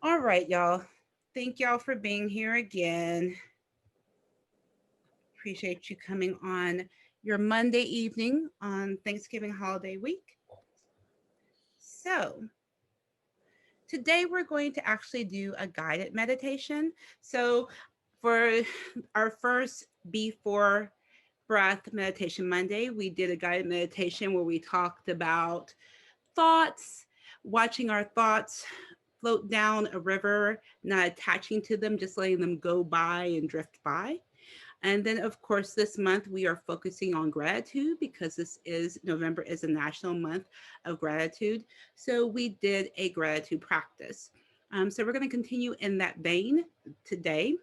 All right, y'all. Thank y'all for being here again. Appreciate you coming on your Monday evening on Thanksgiving holiday week. So, today we're going to actually do a guided meditation. So, for our first Before Breath Meditation Monday, we did a guided meditation where we talked about thoughts, watching our thoughts float down a river, not attaching to them, just letting them go by and drift by. And then, of course, this month we are focusing on gratitude because November is a national month of gratitude. So we did a gratitude practice. So we're going to continue in that vein today,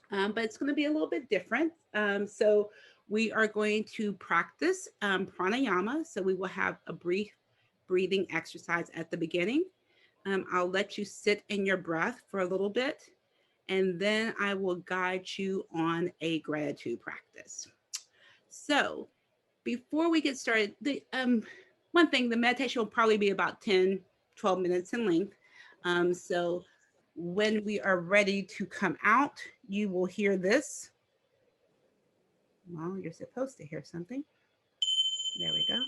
but it's going to be a little bit different. So we are going to practice pranayama. So we will have a brief breathing exercise at the beginning. I'll let you sit in your breath for a little bit, and then I will guide you on a gratitude practice. So before we get started, one thing, the meditation will probably be about 10, 12 minutes in length. So when we are ready to come out, you will hear this. Well, you're supposed to hear something. There we go.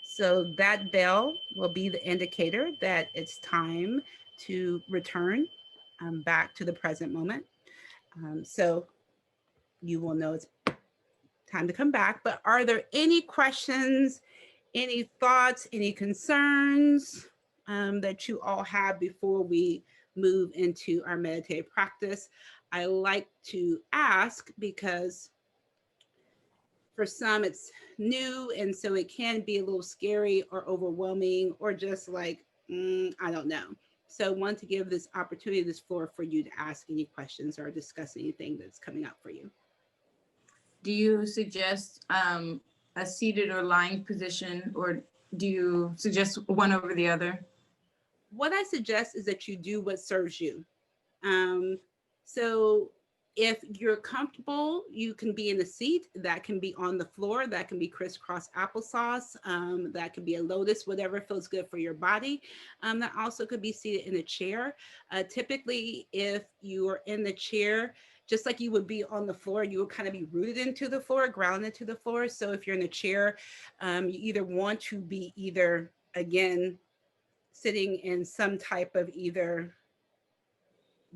So that bell will be the indicator that it's time to return back to the present moment. So you will know it's time to come back. But are there any questions, any thoughts, any concerns that you all have before we move into our meditative practice? I like to ask because for some it's new, and so it can be a little scary or overwhelming or just like, I don't know. So I want to give this opportunity, this floor for you to ask any questions or discuss anything that's coming up for you. Do you suggest a seated or lying position, or do you suggest one over the other? What I suggest is that you do what serves you. Um, so if you're comfortable, you can be in a seat. That can be on the floor. That can be crisscross applesauce. That could be a lotus, whatever feels good for your body. That also could be seated in a chair. Typically, if you are in the chair, just like you would be on the floor, you would kind of be rooted into the floor, grounded to the floor. So if you're in a chair, you either want to be either, again, sitting in some type of either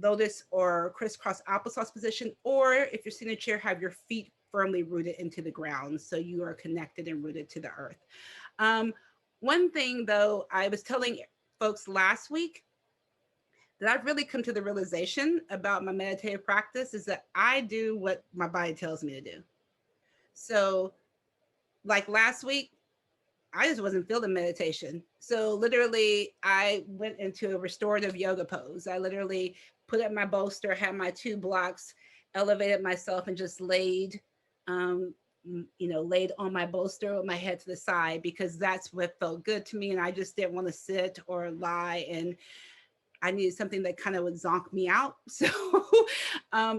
lotus or crisscross applesauce position, or if you're sitting in a chair, have your feet firmly rooted into the ground so you are connected and rooted to the earth. Um, One thing though, I was telling folks last week that I've really come to the realization about my meditative practice is that I do what my body tells me to do. So, like last week, I just wasn't feeling meditation. So literally, I went into a restorative yoga pose. I literally put up my bolster, had my 2 blocks, elevated myself, and just laid, um, laid on my bolster with my head to the side because that's what felt good to me. And I just didn't want to sit or lie. And I needed something that kind of would zonk me out. So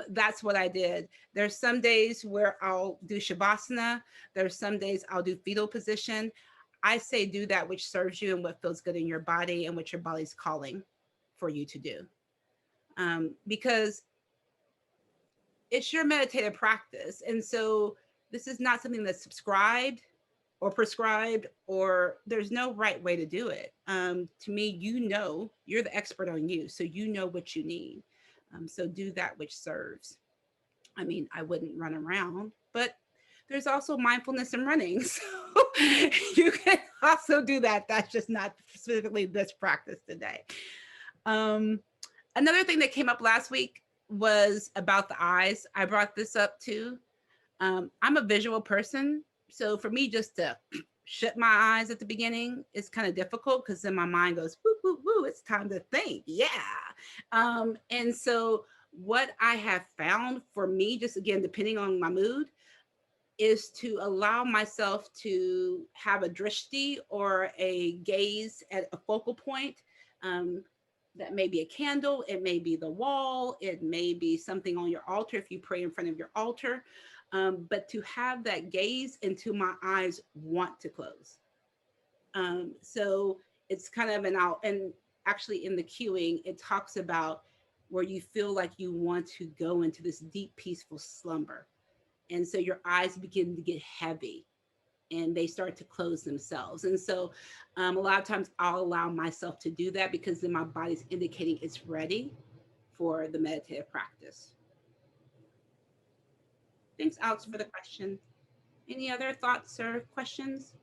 that's what I did. There's some days where I'll do Shavasana. There's some days I'll do fetal position. I say do that which serves you and what feels good in your body and what your body's calling for you to do. Because it's your meditative practice. And so this is not something that's subscribed or prescribed, or there's no right way to do it. To me, you're the expert on you. So you know what you need. So do that which serves. I mean, I wouldn't run around, but there's also mindfulness in running. So you can also do that. That's just not specifically this practice today. Um, Another thing that came up last week was about the eyes. I brought this up too. I'm a visual person. So for me, just to shut my eyes at the beginning is kind of difficult because then my mind goes, woo, woo, woo, it's time to think. Yeah. And so what I have found for me, just again, depending on my mood, is to allow myself to have a drishti or a gaze at a focal point. Um, that may be a candle, it may be the wall, it may be something on your altar if you pray in front of your altar. But to have that gaze into my eyes want to close. So it's kind of an out. And actually in the cueing, it talks about where you feel like you want to go into this deep, peaceful slumber. And so your eyes begin to get heavy and they start to close themselves. And so a lot of times I'll allow myself to do that because then my body's indicating it's ready for the meditative practice. Thanks, Alex, for the question. Any other thoughts or questions?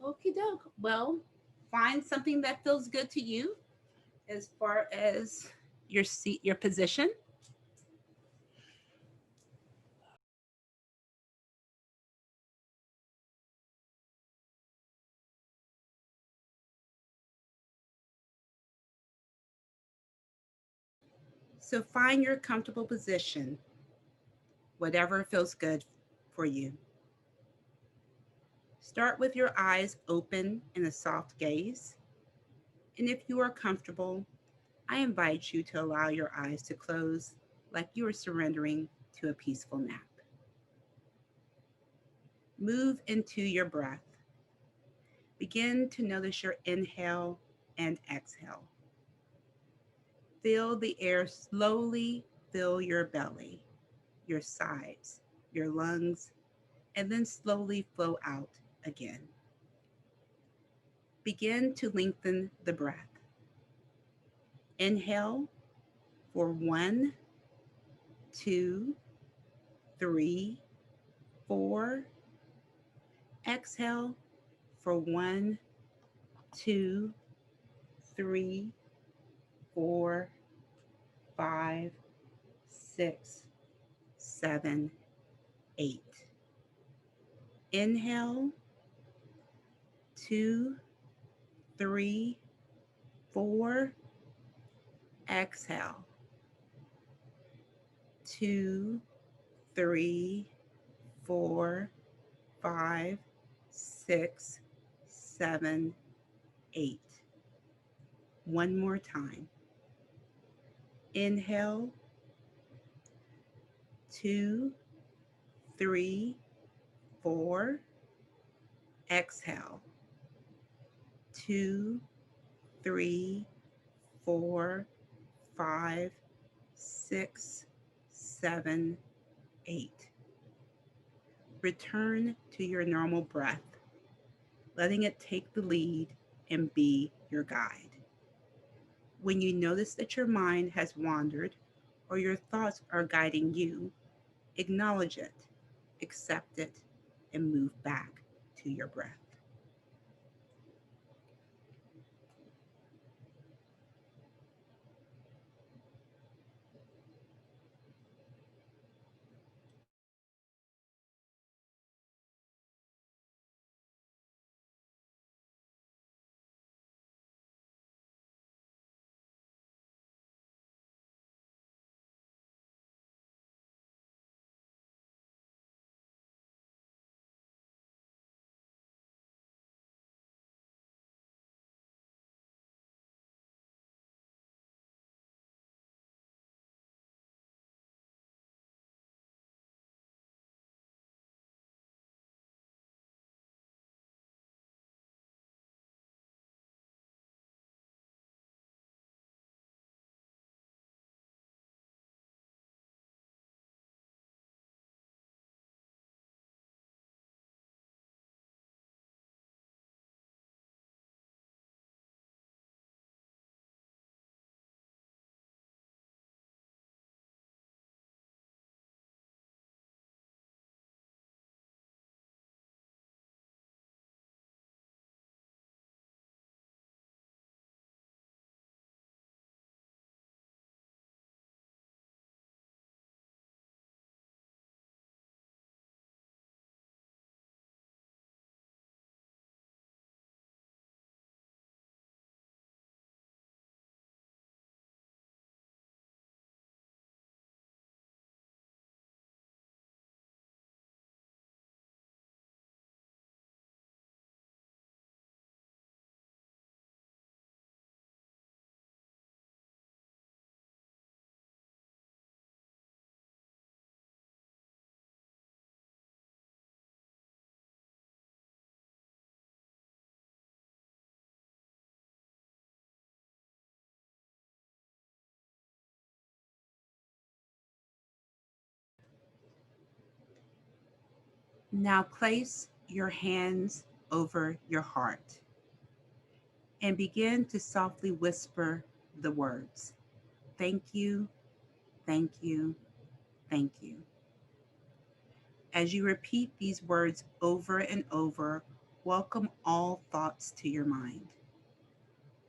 Okie doke. Well, find something that feels good to you as far as your seat, your position. So find your comfortable position, whatever feels good for you. Start with your eyes open in a soft gaze. And if you are comfortable, I invite you to allow your eyes to close like you are surrendering to a peaceful nap. Move into your breath. Begin to notice your inhale and exhale. Feel the air slowly fill your belly, your sides, your lungs, and then slowly flow out again. Begin to lengthen the breath. Inhale for 1, 2, 3, 4. Exhale for 1, 2, 3, 4, 5, 6, 7, 8. Inhale, 2, 3, 4. Exhale, 2, 3, 4, 5, 6, 7, 8. One more time. Inhale, 2, 3, 4. Exhale, 2, 3, 4, 5, 6, 7, 8. Return to your normal breath, letting it take the lead and be your guide. When you notice that your mind has wandered or your thoughts are guiding you, acknowledge it, accept it, and move back to your breath. Now place your hands over your heart and begin to softly whisper the words, thank you, thank you, thank you. As you repeat these words over and over, welcome all thoughts to your mind.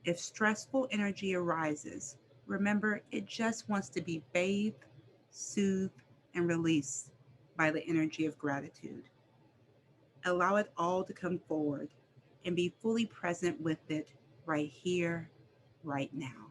If stressful energy arises, remember it just wants to be bathed, soothed, and released by the energy of gratitude. Allow it all to come forward and be fully present with it right here, right now.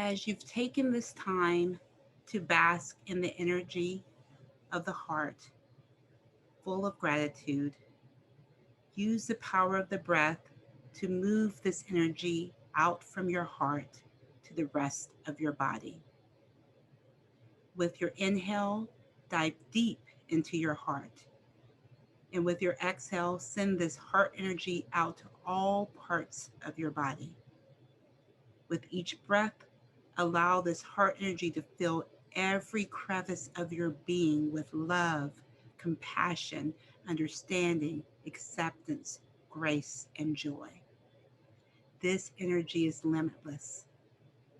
As you've taken this time to bask in the energy of the heart, full of gratitude, use the power of the breath to move this energy out from your heart to the rest of your body. With your inhale, dive deep into your heart. And with your exhale, send this heart energy out to all parts of your body. With each breath, allow this heart energy to fill every crevice of your being with love, compassion, understanding, acceptance, grace, and joy. This energy is limitless.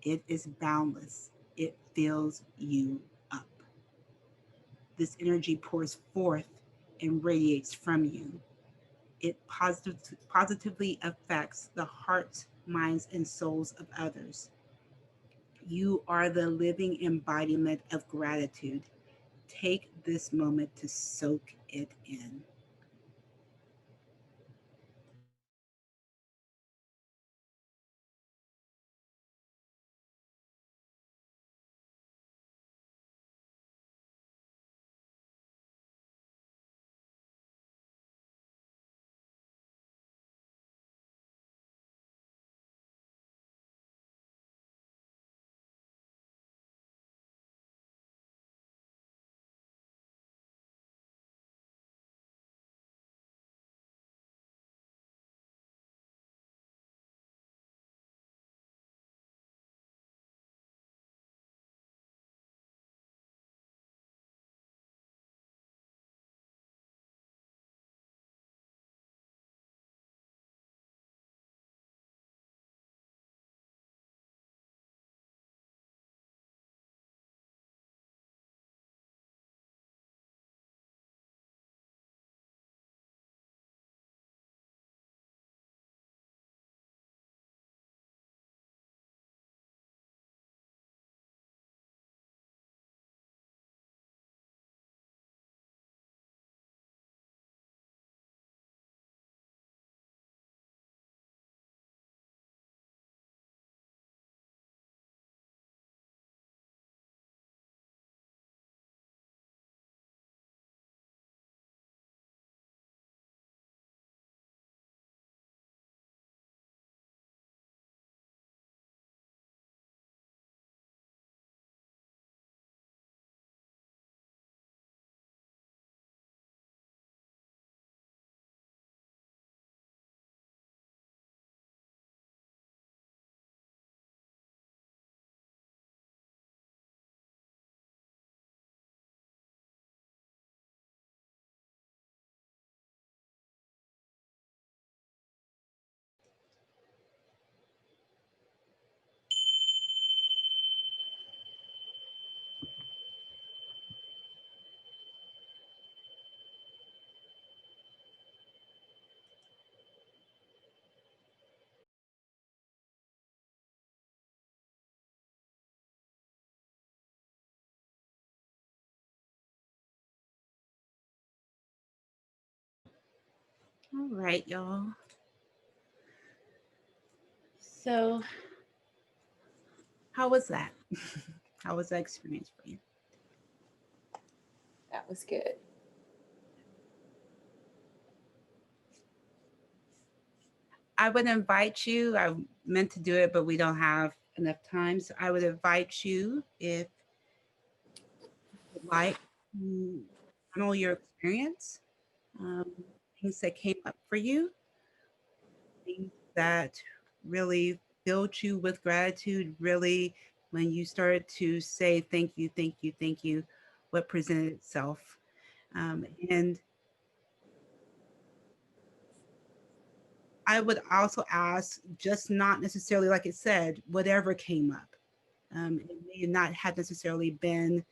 It is boundless. It fills you up. This energy pours forth and radiates from you. It positively affects the hearts, minds, and souls of others. You are the living embodiment of gratitude. Take this moment to soak it in. All right, y'all. So, how was that? How was that experience for you? That was good. I would invite you, I meant to do it, but we don't have enough time. So, I would invite you, if you would like, to journal your experience, um, things that came up for you, things that really filled you with gratitude, really, when you started to say thank you, thank you, thank you, what presented itself. And I would also ask, just not necessarily, like it said, whatever came up. It may not have necessarily been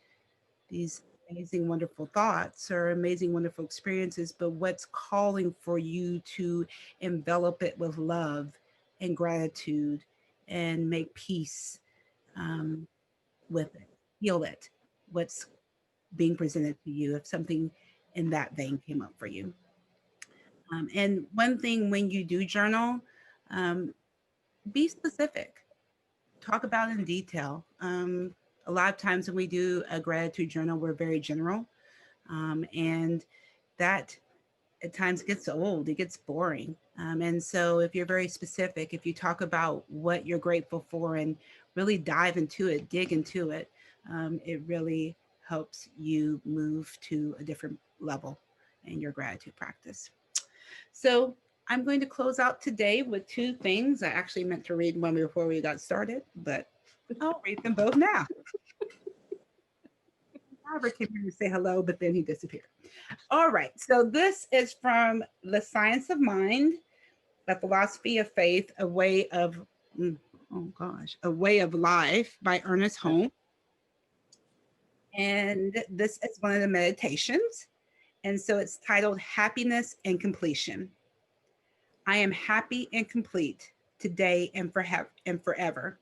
these amazing, wonderful thoughts or amazing, wonderful experiences, but what's calling for you to envelop it with love and gratitude and make peace, um, with it, heal it. What's being presented to you, if something in that vein came up for you. And one thing when you do journal, um, be specific. talk about in detail. A lot of times when we do a gratitude journal, we're very general, and that at times gets old, it gets boring. And so if you're very specific, if you talk about what you're grateful for and really dive into it, dig into it, it really helps you move to a different level in your gratitude practice. So I'm going to close out today with two things. I actually meant to read one before we got started, but I'll read them both now. Robert came here to say hello, but then he disappeared. All right. So this is from The Science of Mind, A Philosophy of Faith, A Way of, A Way of Life by Ernest Holmes. And this is one of the meditations. And so it's titled Happiness and Completion. I am happy and complete today and forever.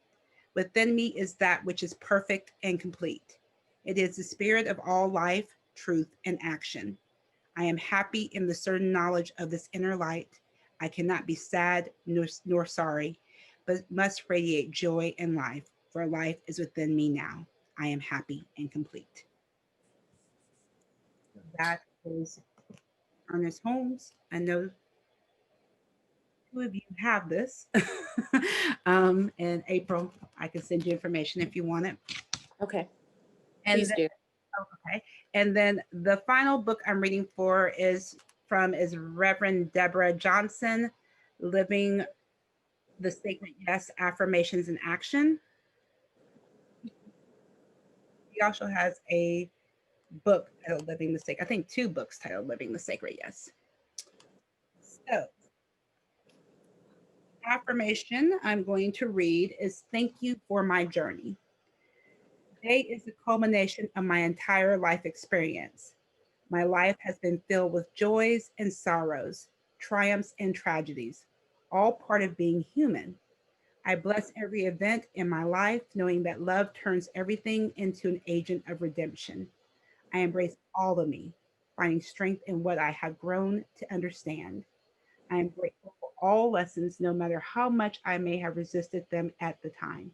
Within me is that which is perfect and complete. It is the spirit of all life, truth, and action. I am happy in the certain knowledge of this inner light. I cannot be sad nor sorry, but must radiate joy and life, for life is within me now. I am happy and complete. So that is Ernest Holmes. I know two of you have this. And April, I can send you information if you want it. Okay. And Please then, do. okay. And then the final book I'm reading for is Reverend Deborah Johnson, Living the Sacred Yes, Affirmations in Action. He also has a book titled Living the Sacred, I think two books titled Living the Sacred Yes. So affirmation I'm going to read is thank you for my journey. Today is the culmination of my entire life experience. My life has been filled with joys and sorrows, triumphs and tragedies, all part of being human. I bless every event in my life, knowing that love turns everything into an agent of redemption. I embrace all of me, finding strength in what I have grown to understand. I am grateful for all lessons, no matter how much I may have resisted them at the time.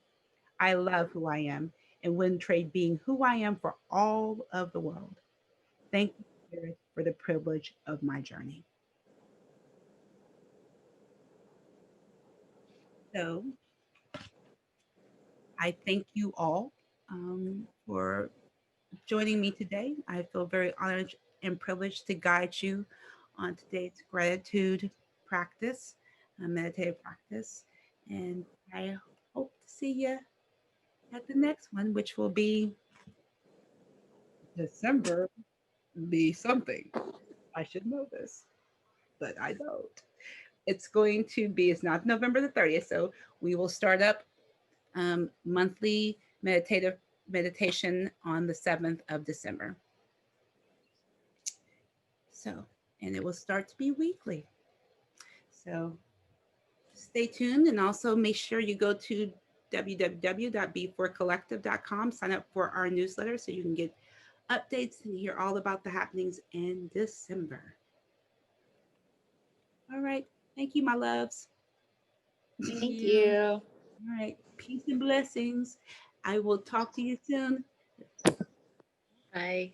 I love who I am and wouldn't trade being who I am for all of the world. Thank you, Spirit, for the privilege of my journey. So I thank you all for joining me today. I feel very honored and privileged to guide you on today's gratitude practice, meditative practice. And I hope to see you at the next one, which will be December the something. I should know this, but I don't. It's not November the 30th. So we will start up monthly meditation on the 7th of December. So, and it will start to be weekly. So stay tuned and also make sure you go to www.beforcollective.com, sign up for our newsletter so you can get updates and hear all about the happenings in December. All right. Thank you, my loves. Thank you. All right. Peace and blessings. I will talk to you soon. Bye.